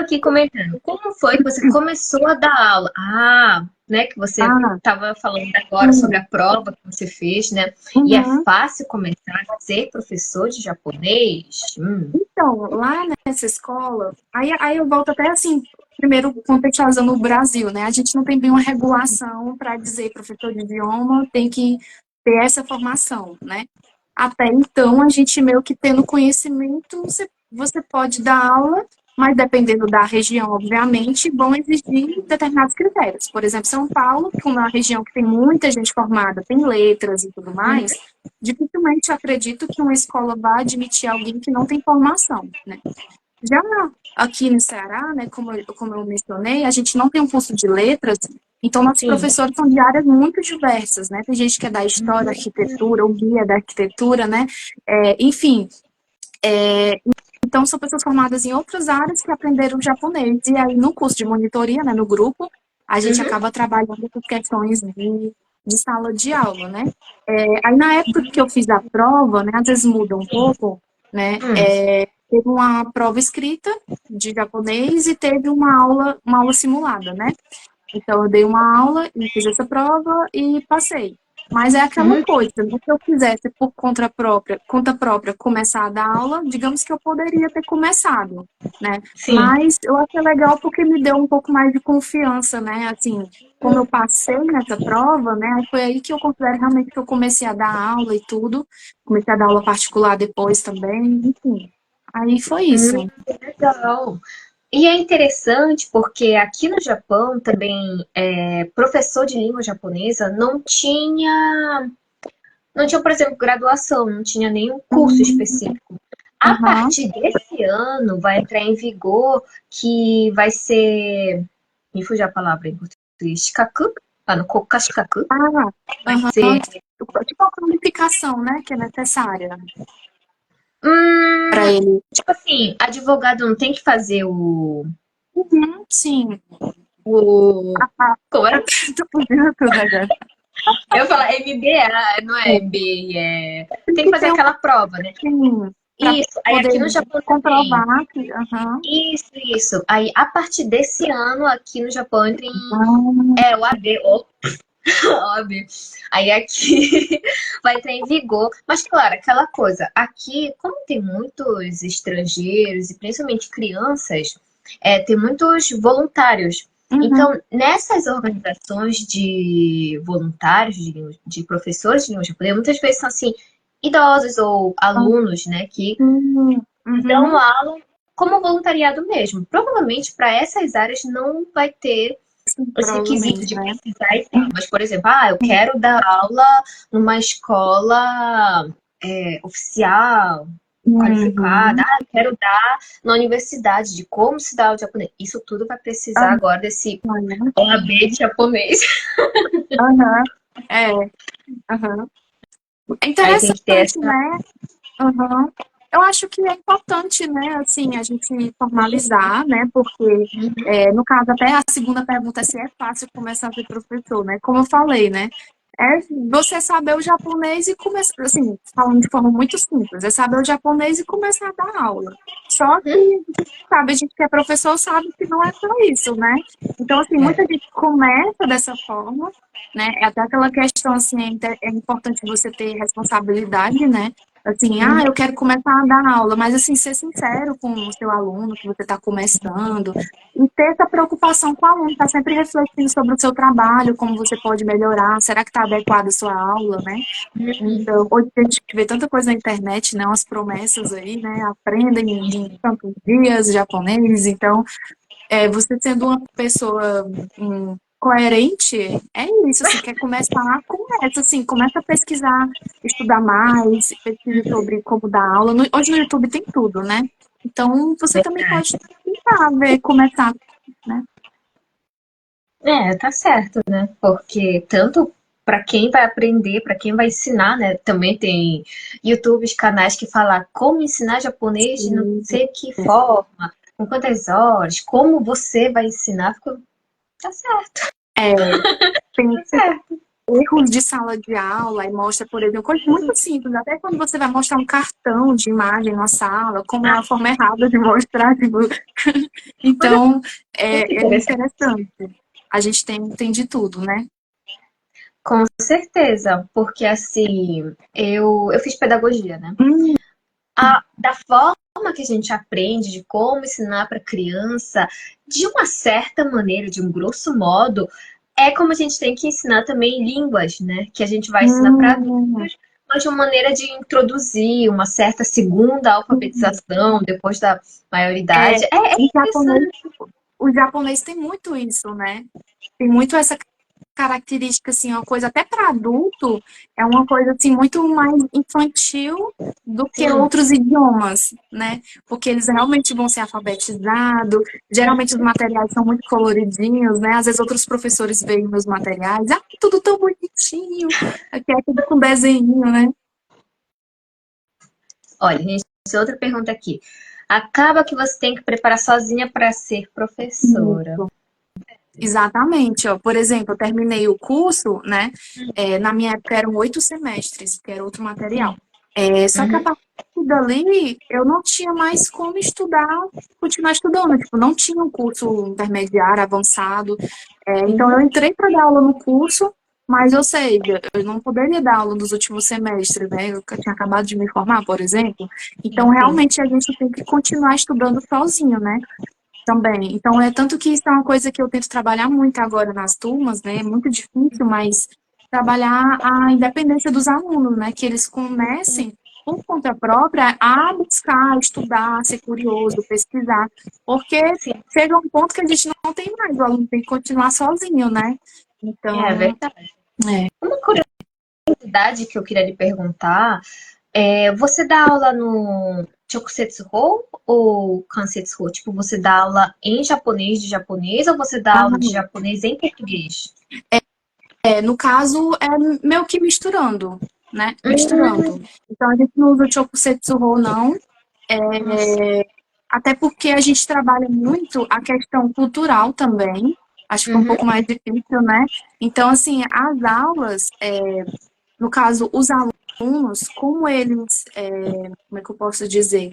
aqui comentando, como foi que você começou a dar aula? Ah, né, que você Ah, estava falando agora sobre sim. a prova que você fez, né? E é Uhum. fácil começar a ser professor de japonês? Então, lá nessa escola, aí eu volto até assim, primeiro contextualizando o Brasil, né? A gente não tem bem uma regulação para dizer professor de idioma tem que ter essa formação, né? Até então, a gente meio que tendo conhecimento, você pode dar aula, mas dependendo da região, obviamente, vão exigir determinados critérios. Por exemplo, São Paulo, como é uma região que tem muita gente formada, tem letras e tudo mais, dificilmente acredito que uma escola vá admitir alguém que não tem formação, né? Já aqui no Ceará, né, como eu mencionei, a gente não tem um curso de letras, então nossos Sim. professores são de áreas muito diversas, né? Tem gente que é da história, arquitetura, ou guia da arquitetura, né? Enfim, então são pessoas formadas em outras áreas que aprenderam japonês. E aí no curso de monitoria, né, no grupo, a gente Uhum. acaba trabalhando com questões de sala de aula, né? Aí na época que eu fiz a prova, né, às vezes muda um pouco, né? Hum. Teve uma prova escrita de japonês e teve uma aula simulada, né? Então, eu dei uma aula e fiz essa prova e passei. Mas é aquela Uhum. coisa, né? Se eu quisesse por conta própria, começar a dar aula, digamos que eu poderia ter começado, né? Sim. Mas eu achei legal porque me deu um pouco mais de confiança, né? Assim, como eu passei nessa prova, né? Aí foi aí que eu considero realmente que eu comecei a dar aula e tudo. Comecei a dar aula particular depois também, enfim. Aí foi isso. Legal. E é interessante porque aqui no Japão também, professor de língua japonesa não tinha, por exemplo, graduação, não tinha nenhum curso Hum, específico. A Aham. partir desse ano vai entrar em vigor que vai ser, me fugiu a palavra em português, shikaku, no Koka Shikaku, Ah, vai aham. ser, Tipo a qualificação, né, que é necessária hum, para ele. tipo assim, advogado não tem que fazer Uhum, sim. o, Ah, como é? tô fazendo tudo agora. Eu ia falar MBA, não é É, MBA, tem tem que que fazer ter um aquela prova, né? pouquinho para Isso, aí poder aqui no Japão também. comprovar que. Aham. Isso, isso. Aí, a partir desse ano, aqui no Japão, entra em. Ah, É, o AB, óbvio. Aí aqui vai entrar em vigor. Mas, claro, aquela coisa. Aqui, como tem muitos estrangeiros, e principalmente crianças, tem muitos voluntários. uhum, Então, nessas organizações de voluntários, de professores de língua japonesa, muitas vezes são, assim, idosos ou alunos, né, que dão uhum, aula como voluntariado mesmo. Provavelmente para essas áreas não vai ter sim, esse requisito provavelmente, de né? precisar e tal. Mas, por exemplo, eu quero dar aula numa escola oficial, qualificada. Uhum. Eu quero dar na universidade de como se dá o japonês. Isso tudo vai precisar agora desse Aham, OAB de japonês. aham, é, aham. É Aí tem que ter interessante, essa. né? Aham. Eu acho que é importante, né, assim, a gente formalizar, né, porque, no caso, até a segunda pergunta é se é fácil começar a ser professor, né, como eu falei, né, é você saber o japonês e começar, assim, falando de forma muito simples, é saber o japonês e começar a dar aula. Só que, sabe, a gente que é professor sabe que não é só isso, né, então, assim, muita É. gente começa dessa forma, né, é até aquela questão, assim, é importante você ter responsabilidade, né, assim, eu quero começar a dar aula, mas assim, ser sincero com o seu aluno que você está começando e ter essa preocupação com o aluno, estar sempre refletindo sobre o seu trabalho, como você pode melhorar, será que está adequada a sua aula, né? Então, hoje a gente vê tanta coisa na internet, né? Umas promessas aí, né? Aprendem em tantos dias japonês, então você sendo uma pessoa coerente, é isso, assim, quer começar, começa, assim, começa a pesquisar, estudar mais, pesquisa sobre como dar aula. Hoje no YouTube tem tudo, né? Então, você também pode tentar ver, começar, né? Tá certo, né? Porque tanto para quem vai aprender, para quem vai ensinar, né? Também tem YouTubes, canais que falam como ensinar japonês de não Sim, sei que forma, com quantas horas, como você vai ensinar. Tá certo, É, tem, tá certo. erros de sala de aula e mostra, por exemplo, coisas muito simples, até quando você vai mostrar um cartão de imagem na sala, como é a forma errada de mostrar, tipo... Olha, Então, muito é interessante. interessante. A gente tem de tudo, né? Com certeza, porque assim, eu fiz pedagogia, né? Hum, Da forma que a gente aprende, de como ensinar para criança, de uma certa maneira, de um grosso modo, é como a gente tem que ensinar também línguas, né? Que a gente vai ensinar para hum, adultos, mas de uma maneira de introduzir uma certa segunda sim. alfabetização depois da É, maioridade. É o japonês, interessante. o japonês tem muito isso, né? Tem muito essa característica, assim, uma coisa até para adulto, é uma coisa assim muito mais infantil do que Sim, outros idiomas, né? Porque eles realmente vão ser alfabetizados, geralmente os materiais são muito coloridinhos, né? Às vezes outros professores veem meus materiais, ah, tudo tão bonitinho, aqui é tudo com desenho, né? olha, gente, outra pergunta aqui. Acaba que você tem que preparar sozinha para ser professora. Isso. Exatamente, ó. Por exemplo, eu terminei o curso, né? Na minha época eram 8 semestres, que era outro material. Sim. Só que a Uhum. partir dali eu não tinha mais como estudar, continuar estudando, tipo, não tinha um curso intermediário, avançado. Então eu Uhum. entrei para dar aula no curso, mas ou seja, eu não poderia dar aula nos últimos semestres, né? Eu tinha acabado de me formar, por exemplo. Então Sim, sim. realmente a gente tem que continuar estudando sozinho, né? Também. Então, é tanto que isso é uma coisa que eu tento trabalhar muito agora nas turmas, né? É muito difícil, mas trabalhar a independência dos alunos, né? Que eles comecem, por conta própria, a buscar, estudar, ser curioso, pesquisar. Porque Sim, chega um ponto que a gente não tem mais, o aluno tem que continuar sozinho, né? é Então, verdade. é. Uma curiosidade que eu queria lhe perguntar é, você dá aula no Chokusetsu-ho ou Kansetsu-ho? Tipo, você dá aula em japonês de japonês ou você dá Ah, aula de japonês em português? no caso, é meio que misturando, né? Hum, Misturando. Então, a gente não usa o Chokusetsu-ho, não. nossa. Até porque a gente trabalha muito a questão cultural também. Acho que foi um Uhum, pouco mais difícil, né? Então, assim, as aulas, no caso, os alunos, como eles, como é que eu posso dizer?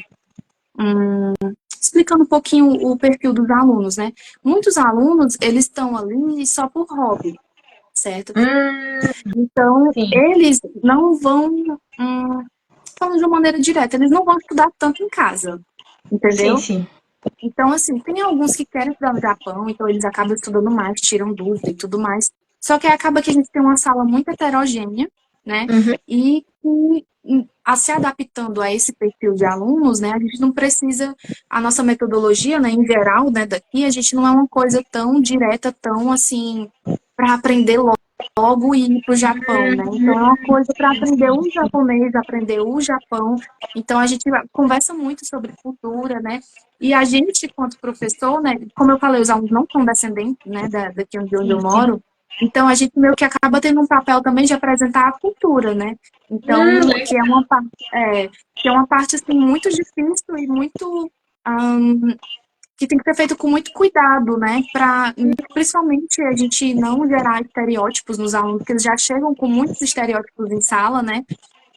Explicando um pouquinho o perfil dos alunos, né? Muitos alunos, eles estão ali só por hobby, certo? hum, Então, sim, eles não vão, falando de uma maneira direta, eles não vão estudar tanto em casa, sim, entendeu? sim. Então, assim, tem alguns que querem estudar no Japão, então eles acabam estudando mais, tiram dúvida e tudo mais. Só que aí acaba que a gente tem uma sala muito heterogênea, né? Uhum, A se adaptando a esse perfil de alunos, né? A gente não precisa, a nossa metodologia, né, em geral, né, daqui, a gente não é uma coisa tão direta, tão assim, para aprender logo e ir para o Japão, né? Então é uma coisa para sim, aprender sim. o japonês, aprender o Japão. Então a gente conversa muito sobre cultura, né? E a gente, quanto professor, né? Como eu falei, os alunos não são descendentes, né? Daqui onde eu Sim, sim. moro. Então a gente meio que acaba tendo um papel também de apresentar a cultura, né? Então, Legal. que é uma parte assim muito difícil e muito que tem que ser feito com muito cuidado, né? Para, principalmente, a gente não gerar estereótipos nos alunos, porque eles já chegam com muitos estereótipos em sala, né?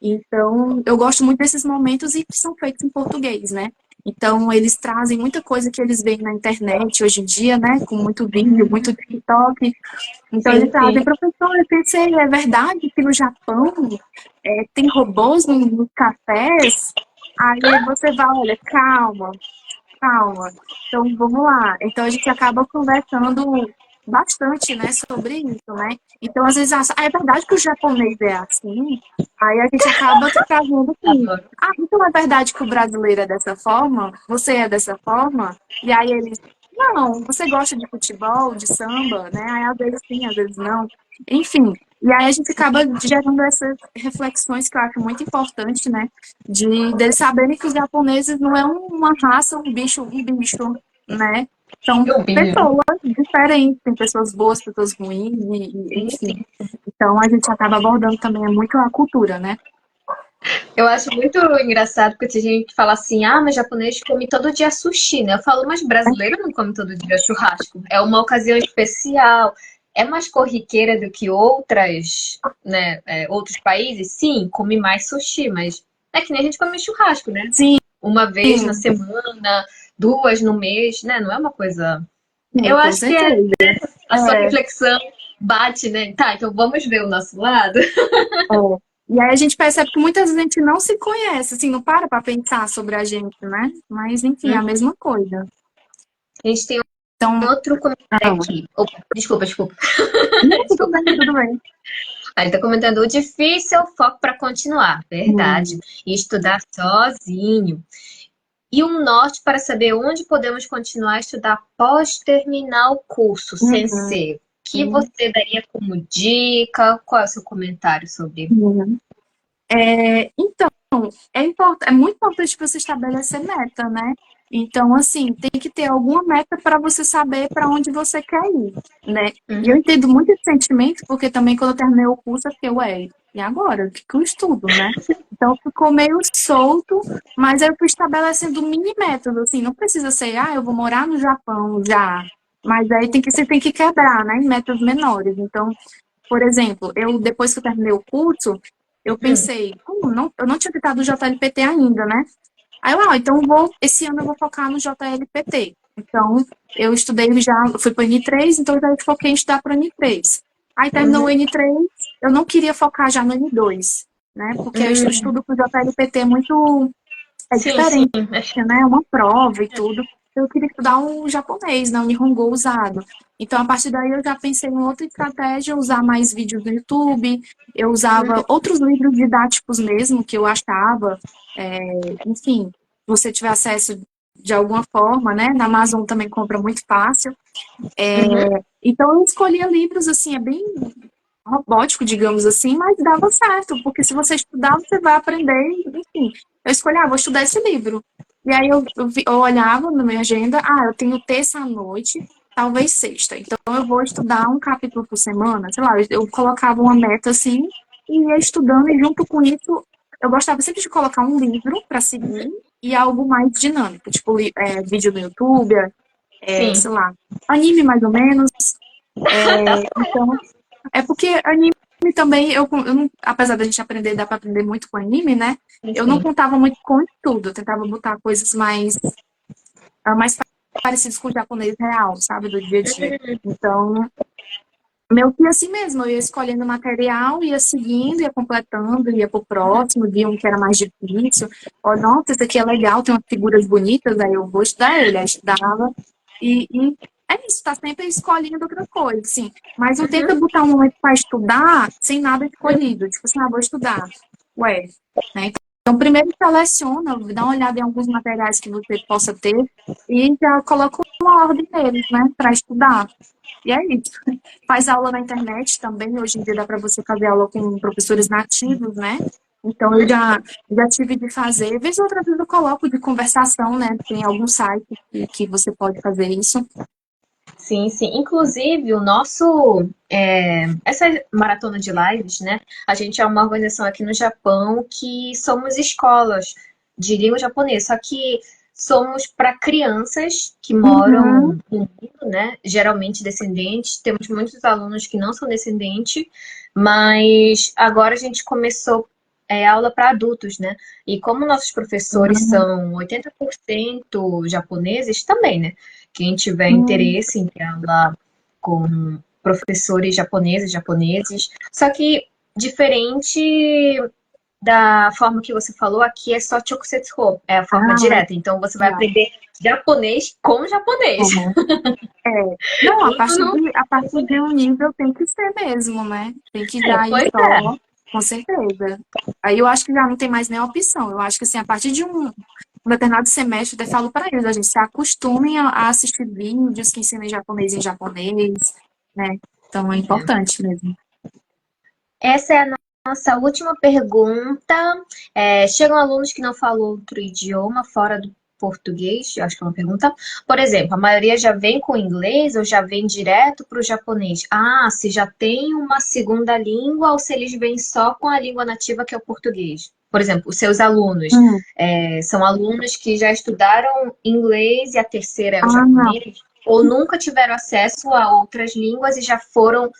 Então, eu gosto muito desses momentos e que são feitos em português, né? Então, eles trazem muita coisa que eles veem na internet hoje em dia, né? Com muito vídeo, muito TikTok. Então, eles Sim, sim. trazem, professor, eu pensei, é verdade que no Japão tem robôs nos cafés? Aí você vai, olha, calma, calma. Então, vamos lá. Então, a gente acaba conversando bastante, né, sobre isso, né? Então, às vezes, é verdade que o japonês é assim? Aí a gente acaba trazendo assim, Adoro. então é verdade que o brasileiro é dessa forma? Você é dessa forma? E aí eles, não, você gosta de futebol, de samba, né? Aí às vezes sim, às vezes não. Enfim, e aí a gente acaba gerando essas reflexões que eu acho muito importante, né? Deles saberem que os japoneses não é uma raça, um bicho, né? São Eu vi. pessoas diferentes, tem pessoas boas, pessoas ruins, Sim, enfim. sim. Então a gente acaba abordando também muito a cultura, né? Eu acho muito engraçado porque tem gente que fala assim, ah, mas japonês come todo dia sushi, né? Eu falo, mas brasileiro não come todo dia churrasco. É uma ocasião especial. é mais corriqueira do que outras, né, outros países? Sim, come mais sushi, mas é que nem a gente come churrasco, né? Sim, Uma vez na semana, duas no mês, né? Não é uma coisa. sim, Eu com acho que certeza. a sua É, reflexão bate, né? Tá, então vamos ver o nosso lado. é. E aí a gente percebe que muitas vezes a gente não se conhece, assim, não para pensar sobre a gente, né? Mas, enfim, é a mesma coisa. A gente tem Então, outro comentário ah, aqui. Opa, desculpa, desculpa. não, tudo Desculpa. bem, tudo bem. Aí ele tá comentando, o difícil é o foco para continuar. Verdade. Hum, E estudar sozinho. E um norte para saber onde podemos continuar a estudar após terminar o curso, uhum, Sensei. O que uhum, você daria como dica? Qual é o seu comentário sobre? uhum. Então, é muito importante você estabelecer meta, né? Então, assim, tem que ter alguma meta para você saber para onde você quer ir, né? E eu Uhum. entendo muito esse sentimento, porque também quando eu terminei o curso, eu fiquei, ué, e agora? O que que eu estudo, né? Então, ficou meio solto, mas aí eu fui estabelecendo mini métodos, assim, não precisa ser, eu vou morar no Japão já, mas aí você tem que quebrar, né, em metas menores. Então, por exemplo, depois que eu terminei o curso, eu Hum. pensei, eu não tinha tentado o JLPT ainda, né? Aí então esse ano eu vou focar no JLPT. Então, eu estudei já, fui para o N3, então eu já foquei em estudar para o N3. Aí terminou o Uhum. N3, eu não queria focar já no N2, né? Porque o Hum. estudo com o JLPT é muito, Sim, sim. diferente, né? Uma prova e tudo. Eu queria estudar o japonês, né? O Nihongo usado. Então, a partir daí, eu já pensei em outra estratégia, usar mais vídeos do YouTube. Eu usava outros livros didáticos mesmo, que eu achava. Enfim, se você tiver acesso de alguma forma, né? Na Amazon também compra muito fácil. Uhum. Então, eu escolhia livros, assim, é bem robótico, digamos assim, mas dava certo, porque se você estudar, você vai aprender, enfim. Eu escolhi, vou estudar esse livro. E aí eu olhava na minha agenda, eu tenho terça à noite, talvez sexta. Então eu vou estudar um capítulo por semana, sei lá, eu colocava uma meta assim, e ia estudando, e junto com isso, eu gostava sempre de colocar um livro para seguir e algo mais dinâmico, tipo vídeo no YouTube, Sim. sei lá, anime mais ou menos. Tá certo. Então, é porque anime também, eu não, apesar da gente aprender, dá pra aprender muito com anime, né? Sim, Eu não sim. contava muito com tudo, eu tentava botar coisas mais parecidas com o japonês real, sabe? Do dia a dia. Então, meu que assim mesmo, eu ia escolhendo material, ia seguindo, ia completando, ia pro próximo, via um que era mais difícil. Nossa, esse aqui é legal, tem umas figuras bonitas, aí eu vou estudar ele. Aí estudava. E é isso, tá sempre escolhendo outra coisa, assim. Mas não tenta botar um momento para estudar sem nada escolhido. Tipo assim, vou estudar. Ué, né? Então, primeiro seleciona, dá uma olhada em alguns materiais que você possa ter e já coloca uma ordem neles, né, para estudar. E é isso. Faz aula na internet também. Hoje em dia dá para você fazer aula com professores nativos, né? Então eu já tive de fazer. Vez ou outra vez eu coloco de conversação, né? Tem algum site que você pode fazer isso. Sim, sim. Inclusive, o nosso. Essa maratona de lives, né? A gente é uma organização aqui no Japão que somos escolas de língua japonesa, só que somos para crianças que Uhum, moram no mundo, né? Geralmente descendentes. Temos muitos alunos que não são descendentes, mas agora a gente começou aula para adultos, né? E como nossos professores uhum, são 80% japoneses, também, né? Quem tiver uhum, interesse em ter aula com professores japoneses, japoneses. Só que diferente da forma que você falou, aqui é só Chokusetsu, é a forma direta. Então você vai legal. aprender japonês com japonês. Uhum. É. Não, Tudo no a partir de um japonês. nível tem que ser mesmo, né? Tem que já ir Pois é. só, com certeza. Aí eu acho que já não tem mais nenhuma opção. Eu acho que assim, a partir de um determinado semestre, eu até falo para eles, a gente se acostumem a assistir vídeos que ensinam em japonês, né? Então é importante mesmo. Essa é a nossa última pergunta. Chegam alunos que não falam outro idioma fora do português? Eu acho que é uma pergunta. Por exemplo, a maioria já vem com inglês ou já vem direto para o japonês? Se já tem uma segunda língua ou se eles vêm só com a língua nativa, que é o português? Por exemplo, os seus alunos Hum. são alunos que já estudaram inglês e a terceira é o Não. japonês? ou nunca tiveram acesso a outras línguas e já foram,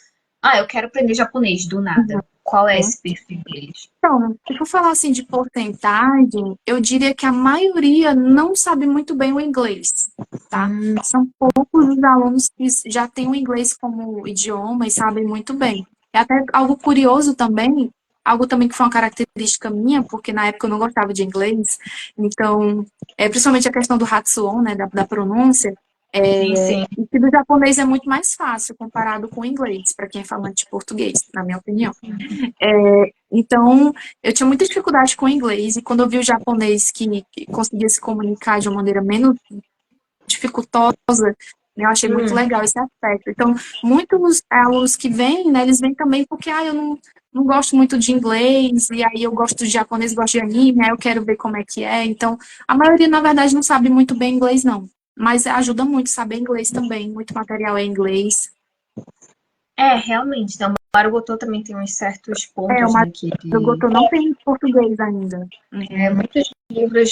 eu quero aprender japonês do nada. Qual é esse perfil deles? Então, se for falar assim de porcentagem, eu diria que a maioria não sabe muito bem o inglês, tá? São poucos os alunos que já têm o inglês como idioma e sabem muito bem. É até algo curioso também, algo também que foi uma característica minha, porque na época eu não gostava de inglês, então, principalmente a questão do Hatsuon, né, da pronúncia, Sim, sim. o que do japonês é muito mais fácil comparado com o inglês, para quem é falante de português, na minha opinião. Então, eu tinha muita dificuldade com o inglês, e quando eu vi o japonês que conseguia se comunicar de uma maneira menos dificultosa, né, eu achei muito legal esse aspecto. Então, muitos alunos que vêm, né, eles vêm também porque, eu não gosto muito de inglês, e aí eu gosto de japonês, gosto de anime, aí eu quero ver como é que é. Então, a maioria, na verdade, não sabe muito bem inglês, não. Mas ajuda muito saber inglês também, muito material é em inglês. Realmente. Então, o Marugoto também tem uns certos pontos, O né, que Marugoto não tem português ainda. muitos livros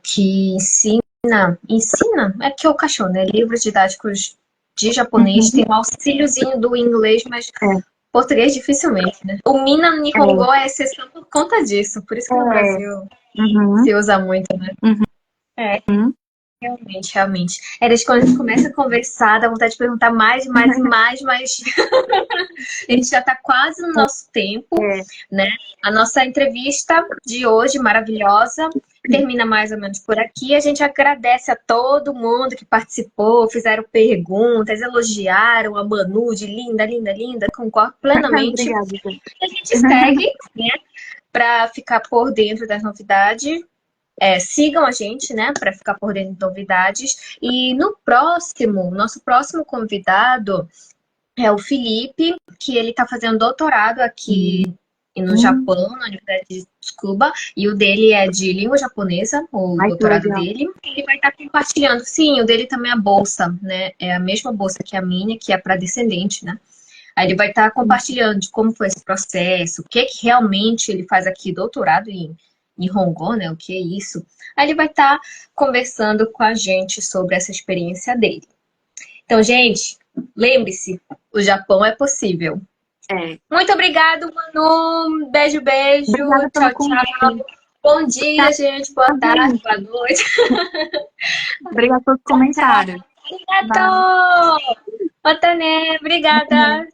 que ensina, é que é o cachorro, né? Livros didáticos de japonês tem um auxíliozinho do inglês, mas português dificilmente, né? O Mina Nihongo é exceção por conta disso, por isso que no Brasil se usa muito, né? Realmente, realmente. Desde quando a gente começa a conversar, dá vontade de perguntar mais, mais e mais, mas a gente já está quase no nosso tempo, né? A nossa entrevista de hoje, maravilhosa, termina mais ou menos por aqui. A gente agradece a todo mundo que participou, fizeram perguntas, elogiaram a Manu de linda, linda, linda. Concordo plenamente. Obrigada, gente. A gente segue, né? Para ficar por dentro das novidades. Sigam a gente, né, para ficar por dentro de novidades. E no nosso próximo convidado é o Felipe, que ele está fazendo doutorado aqui no Japão, na Universidade de Tsukuba, e o dele é de língua japonesa, o doutorado dele. Ele vai estar compartilhando. Sim, o dele também é bolsa, né? É a mesma bolsa que a minha, que é para descendente, né? Aí ele vai estar compartilhando de como foi esse processo, o que realmente ele faz aqui, doutorado em Nihongo, né? O que é isso? Aí ele vai estar conversando com a gente sobre essa experiência dele. Então, gente, lembre-se, o Japão é possível. Muito obrigado, Manu. Beijo, beijo. Obrigada Tchau, tchau. Bom dia, gente. Boa tarde, boa noite. Obrigada pelos comentários. Obrigado. Otane, obrigada.